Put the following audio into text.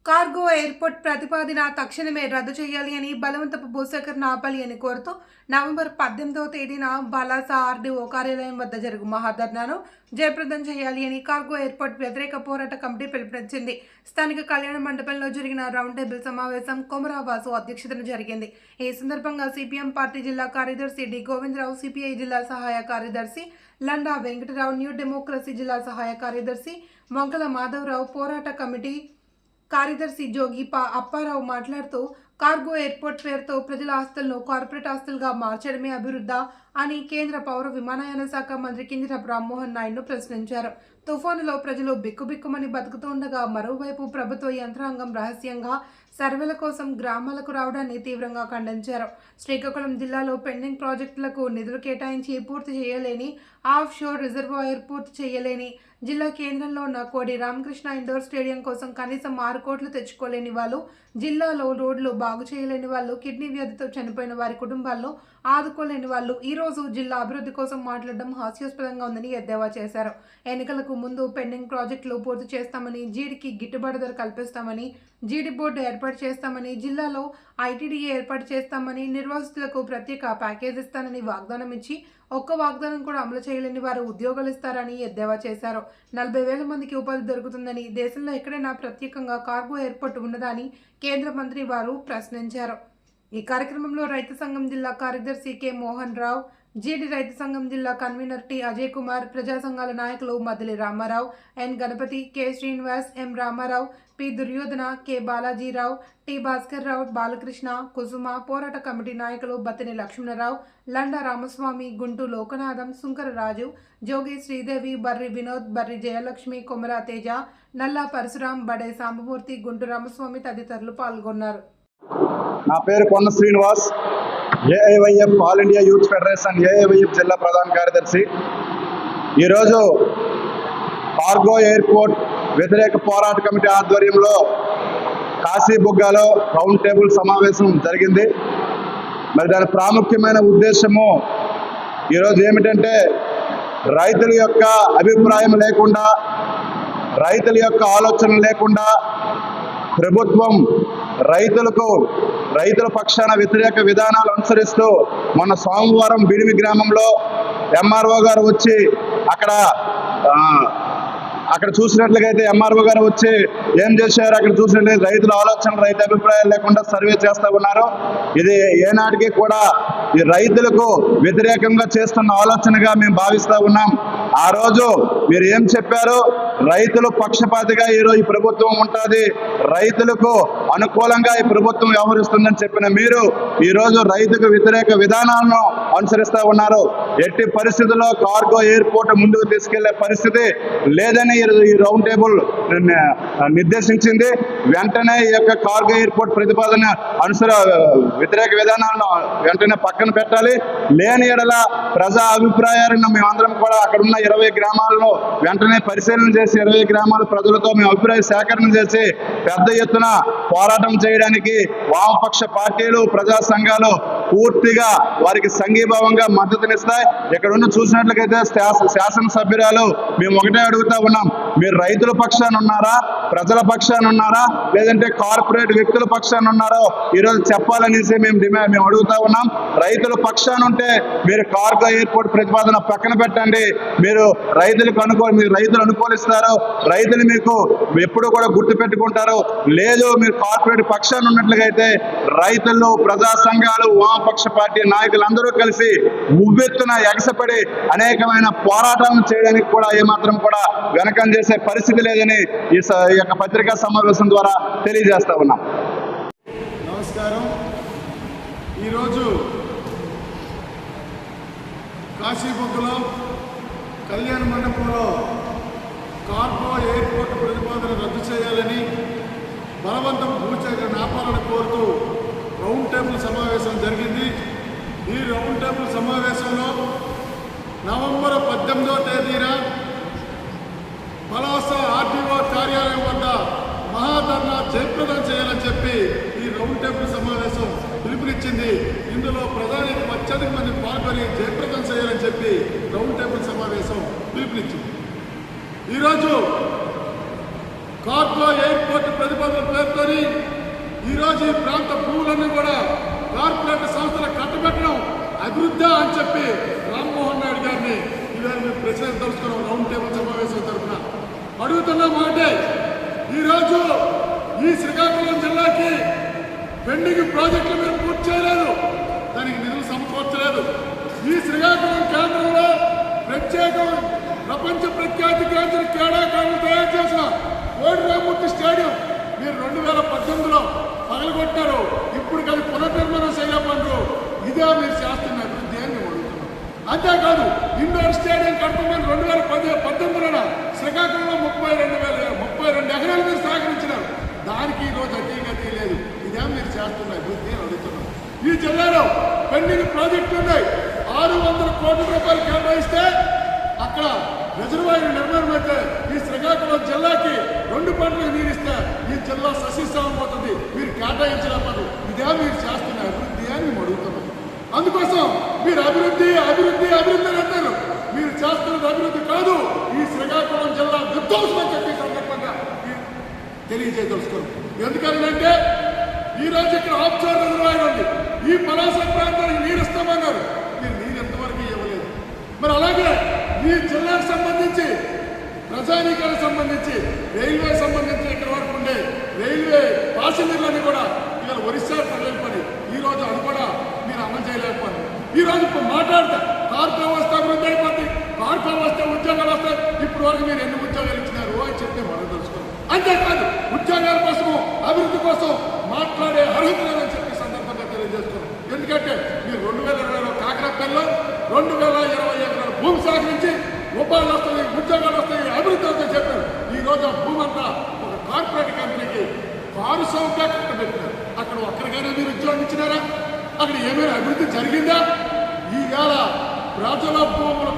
Cargo airport ప్రతిపాదన తక్షణమే రద్దు చేయాలి అని బలవంతపు భూసేకరణ ఆపాలి అని కోరుతూ నవంబర్ 18వ తేదీన బలాసా ఆర్డీఓ కార్యాలయం వద్ద జరుగు మహాధర్నాను జయప్రదం చేయాలి అని కార్గో ఎయిర్పోర్ట్ వ్యతిరేక పోరాట కమిటీ పిలుపునిచ్చింది. స్థానిక కళ్యాణ మండపంలో జరిగిన రౌండ్ టేబుల్ సమావేశం కొమరావాసు అధ్యక్షతన జరిగింది. ఈ సందర్భంగా సిపిఎం పార్టీ జిల్లా కార్యదర్శి డి గోవిందరావు, సిపిఐ జిల్లా సహాయ కార్యదర్శి లండా వెంకటరావు, న్యూ డెమోక్రసీ జిల్లా సహాయ కార్యదర్శి మొంకల మాధవరావు, పోరాట కమిటీ కార్యదర్శి జోగిపా అప్పారావు మాట్లాడుతూ కార్గో ఎయిర్పోర్ట్ పేరుతో ప్రజల ఆస్తులను కార్పొరేట్ ఆస్తులుగా మార్చడమే అభివృద్ధి అని కేంద్ర పౌర విమానయాన శాఖ మంత్రి కింజరాపు రామ్మోహన్ నాయుడును ప్రశ్నించారు. తుఫానులో ప్రజలు బిక్కుబిక్కుమని బతుకుతుండగా మరోవైపు ప్రభుత్వ యంత్రాంగం రహస్యంగా సర్వేల కోసం గ్రామాలకు రావడాన్ని తీవ్రంగా ఖండించారు. శ్రీకాకుళం జిల్లాలో పెండింగ్ ప్రాజెక్టులకు నిధులు కేటాయించి పూర్తి చేయలేని, ఆఫ్ షోర్ రిజర్వాయర్ పూర్తి చేయలేని, జిల్లా కేంద్రంలో ఉన్న కోడి రామకృష్ణ ఇండోర్ స్టేడియం కోసం కనీసం 6 కోట్లు తెచ్చుకోలేని వాళ్ళు, జిల్లాలో రోడ్లు బాగు చేయలేని వాళ్ళు, కిడ్నీ వ్యాధితో చనిపోయిన వారి కుటుంబాల్లో ఆదుకోలేని వాళ్ళు ఈరోజు జిల్లా అభివృద్ధి కోసం మాట్లాడడం హాస్యాస్పదంగా ఉందని ఎద్దేవా చేశారు. ఎన్నికలకు ముందు పెండింగ్ ప్రాజెక్టులు పూర్తి చేస్తామని, జీడికి గిట్టుబాటు ధర కల్పిస్తామని, జీడి బోర్డు ఏర్పాటు చేస్తామని, జిల్లాలో ఐటీడీఏ ఏర్పాటు చేస్తామని, నిర్వాసితులకు ప్రత్యేక ప్యాకేజ్ ఇస్తానని వాగ్దానం ఇచ్చి ఒక్క వాగ్దానం కూడా అమలు చేయలేని వారు ఉద్యోగాలు ఇస్తారని ఎద్దేవా చేశారు. 40,000 మందికి ఉపాధి దొరుకుతుందని, దేశంలో ఎక్కడైనా ప్రత్యేకంగా కార్గో ఎయిర్పోర్ట్ ఉన్నదని కేంద్ర మంత్రి వారు ప్రశ్నించారు. ఈ కార్యక్రమంలో రైతు సంఘం జిల్లా కార్యదర్శి కె మోహన్ రావు, జీడి రైతు సంఘం జిల్లా కన్వీనర్ టి అజయ్ కుమార్, ప్రజా సంఘాల నాయకులు Madili Ramarao, N Ganapathi, K Srinivas, M Ramarao, P Duryodhana, K Balajirao, T Bhaskar Rao, Balakrishna, Kusuma, పోరాట కమిటీ నాయకులు బత్తిని లక్ష్మణరావు, లండా రామస్వామి, గుంటు లోకనాథం, సుంకర రాజు, జోగి శ్రీదేవి, బర్రి వినోద్, బర్రి జయలక్ష్మి, కొమరా తేజ, నల్లా పరశురాం, బడే సాంబమూర్తి, గుంటు రామస్వామి తదితరులు పాల్గొన్నారు. నా పేరు కొన్న Srinivas, AIYF all India youth federation AIYF జిల్లా ప్రధాన కార్యదర్శి. ఈరోజు కార్గో ఎయిర్పోర్ట్ వ్యతిరేక పోరాట కమిటీ ఆధ్వర్యంలో కాశీబుగ్గలో రౌండ్ టేబుల్ సమావేశం జరిగింది. మరి దాని ప్రాముఖ్యమైన ఉద్దేశము ఈరోజు ఏమిటంటే, రైతుల యొక్క అభిప్రాయం లేకుండా, రైతుల యొక్క ఆలోచన లేకుండా ప్రభుత్వం రైతుల పక్షాన వ్యతిరేక విధానాలు అనుసరిస్తూ మొన్న సోమవారం బిడిమి గ్రామంలో ఎంఆర్ఓ గారు వచ్చి అక్కడ చూసినట్లయితే ఎంఆర్ఓ గారు వచ్చి ఏం చేశారు, అక్కడ చూసినట్లయితే రైతుల ఆలోచన, రైతు అభిప్రాయాలు లేకుండా సర్వే చేస్తూ ఉన్నారు. ఇది ఏనాటికి కూడా ఈ రైతులకు వ్యతిరేకంగా చేస్తున్న ఆలోచనగా మేము భావిస్తూ ఉన్నాం. ఆ రోజు మీరు ఏం చెప్పారు, రైతులు పక్షపాతిగా ఈరోజు ఈ ప్రభుత్వం ఉంటుంది, రైతులకు అనుకూలంగా ఈ ప్రభుత్వం వ్యవహరిస్తుందని చెప్పిన మీరు ఈరోజు రైతుకు వ్యతిరేక విధానాలను అనుసరిస్తూ ఉన్నారు. ఎట్టి పరిస్థితుల్లో కార్గో ఎయిర్పోర్ట్ ముందుకు తీసుకెళ్లే పరిస్థితి లేదని ఈ రౌండ్ టేబుల్ నిర్దేశించింది. వెంటనే ఈ యొక్క కార్గో ఎయిర్పోర్ట్ ప్రతిపాదన వ్యతిరేక విధానాలను వెంటనే పక్కన పెట్టాలి. లేని ఎడల ప్రజా అభిప్రాయాలను మేమందరం కూడా అక్కడ ఉన్న 20 గ్రామాల్లో వెంటనే పరిశీలన చేసి 20 గ్రామాల ప్రజలతో మేము అభిప్రాయ సేకరణ చేసి పెద్ద ఎత్తున పోరాటం చేయడానికి వామపక్ష పార్టీలు, ప్రజా సంఘాలు పూర్తిగా వారికి సంఘీభావంగా మద్దతునిస్తాయి. ఇక్కడ ఉన్న చూసినట్లయితే శాసనసభ్యురాలు మేము ఒకటే అడుగుతా ఉన్నాం, మీరు రైతుల పక్షాన ఉన్నారా, ప్రజల పక్షాన ఉన్నారా, లేదంటే కార్పొరేట్ వ్యక్తుల పక్షాన ఉన్నారో ఈరోజు చెప్పాలనేసి మేము అడుగుతా ఉన్నాం. రైతుల పక్షాన ఉంటే మీరు కార్గో ఎయిర్పోర్ట్ ప్రతిపాదన పక్కన పెట్టండి. మీరు రైతులు అనుకూలిస్తారు, రైతులు మీకు ఎప్పుడు కూడా గుర్తు పెట్టుకుంటారు. లేదు, మీరు కార్పొరేట్ పక్షాన ఉన్నట్లయితే రైతులు, ప్రజా సంఘాలు, వామపక్ష పార్టీ నాయకులందరూ కలిసి ఉవ్వెత్తున ఎగసపడి అనేకమైన పోరాటాలను చేయడానికి కూడా ఏమాత్రం కూడా వెనకం చేసే పరిస్థితి లేదని ఈ యొక్క పత్రికా సమావేశం ద్వారా తెలియజేస్తా ఉన్నాం. నమస్కారం. ఈరోజు కాశీబుగ్గలో కళ్యాణ మండపంలో కార్గో ఎయిర్పోర్ట్ ప్రతిపాదన రద్దు చేయాలని, బలవంతం భూసేకరణ ఆపాలని కోరుతూ రౌండ్ టేబుల్ సమావేశం జరిగింది. ఈ రౌండ్ టేబుల్ సమావేశంలో నవంబర్ 18వ తేదీన బలాసా ఆర్టీఓ కార్యాలయం వద్ద మహాధర్నా జయప్రదం చేయాలని చెప్పి ఈ రౌండ్ టేబుల్ సమావేశం పిలుపునిచ్చింది. ఇందులో ప్రధానికి అత్యధిక మంది పాల్గొని జయప్రదం చేయాలని చెప్పి రౌండ్ టేబుల్ సమావేశం పిలుపునిచ్చింది. ఈరోజు కార్గో ఎయిర్పోర్ట్ ప్రతిపాదన పేరుతో అడుగుతున్న మాటే ఈరోజు ఈ శ్రీకాకుళం జిల్లాకి పెండింగ్ ప్రాజెక్టులు మీరు పూర్తి చేయలేదు, దానికి నిధులు సమకూర్చలేదు. ఈ శ్రీకాకుళం కేంద్రంలో ప్రత్యేక ప్రపంచ ప్రఖ్యాతి క్రీడాకారులు తయారు చేసిన కోడి రామూర్తి స్టేడియం మీరు 2018లో పగలగొట్టారు. ఇప్పుడు అది పునర్నిర్మాణం చేయలేపంటారు. ఇదే మీరు చేస్తున్న అభివృద్ధి అని మేము అడుగుతున్నాం. అంతేకాదు ఇండోర్ స్టేడియం కట్టమని 2018లో శ్రీకాకుళంలో 32 ఎకరాలు మీరు సేకరించినారు. దానికి ఈరోజు అతీగతి లేదు. ఇదే మీరు చేస్తున్న అభివృద్ధి అని అడుగుతున్నాం. ఈ జిల్లాలో పెండింగ్ ప్రాజెక్టులు ఉన్నాయి. 600 కోట్ల రూపాయలు కేటాయిస్తే అక్కడ రిజర్వాయర్ నిర్మాణం అయితే ఈ శ్రీకాకుళం జిల్లాకి 2 పంటలకు నీరిస్తే ఈ జిల్లా సస్యశ్యామం పోతుంది. మీరు కేటాయించలేకపోతే ఇదే మీరు చేస్తున్న అభివృద్ధి అని మేము అడుగుతున్నాం. అందుకోసం మీరు అభివృద్ధి అభివృద్ధి అభివృద్ధి అని అంటారు. మీరు చేస్తున్నది అభివృద్ధి కాదు, ఈ శ్రీకాకుళం జిల్లా విధ్వంసం అని చెప్పి సందర్భంగా తెలియజేయదలుచుకోరు. ఎందుకంటే ఈ రోజు ఇక్కడ ఆఫ్షోర్ రిజర్వాయర్ ఉంది. ఈ పలాస ప్రాంతానికి నీరు ఇస్తామన్నారు. మీరు నీరు ఎంతవరకు ఇవ్వలేదు. మరి అలాగే ఈ జిల్లాకు సంబంధించి ప్రజానీకానికి సంబంధించి రైల్వే సంబంధించి ఇక్కడ వరకు ఉండే రైల్వే ప్యాసింజర్లన్నీ కూడా ఇవాళ ఒరిస్సా తరలిపోయి ఈ రోజు అది కూడా మీరు అమలు చేయలేకపోయారు. ఈ రోజు ఇప్పుడు మాట్లాడితే కార్పొ వస్తే అభివృద్ధి అయిపోతుంది, కార్పొ వస్తే ఉద్యోగాలు వస్తాయి. ఇప్పుడు వరకు మీరు ఎన్ని ఉద్యోగాలు ఇచ్చినారు అని చెప్పి మనం తెలుసుకోవాలి. అంతేకాదు ఉద్యోగాల కోసము అభివృద్ధి కోసం మాట్లాడే అర్హత లేదని చెప్పి సందర్భంగా తెలియజేస్తున్నాం. ఎందుకంటే మీరు 2020లో కాకరపల్లిలో 2020 ఎకరాల భూమి సేకరించి ఉపాధి వస్తుంది, ఉద్యోగాలు వస్తాయి, అభివృద్ధి అవుతాయని చెప్పారు. ఈ రోజు ఆ భూమి అంతా ఒక కార్పొరేట్ కంపెనీకి కారు సౌకర్యంగా కట్టబెట్టినారు. అక్కడ ఒక్కరికైనా మీరు ఉద్యోగం ఇచ్చినారా? అక్కడ ఏమైనా అభివృద్ధి జరిగిందా? ఈవేళ ప్రజల భూములు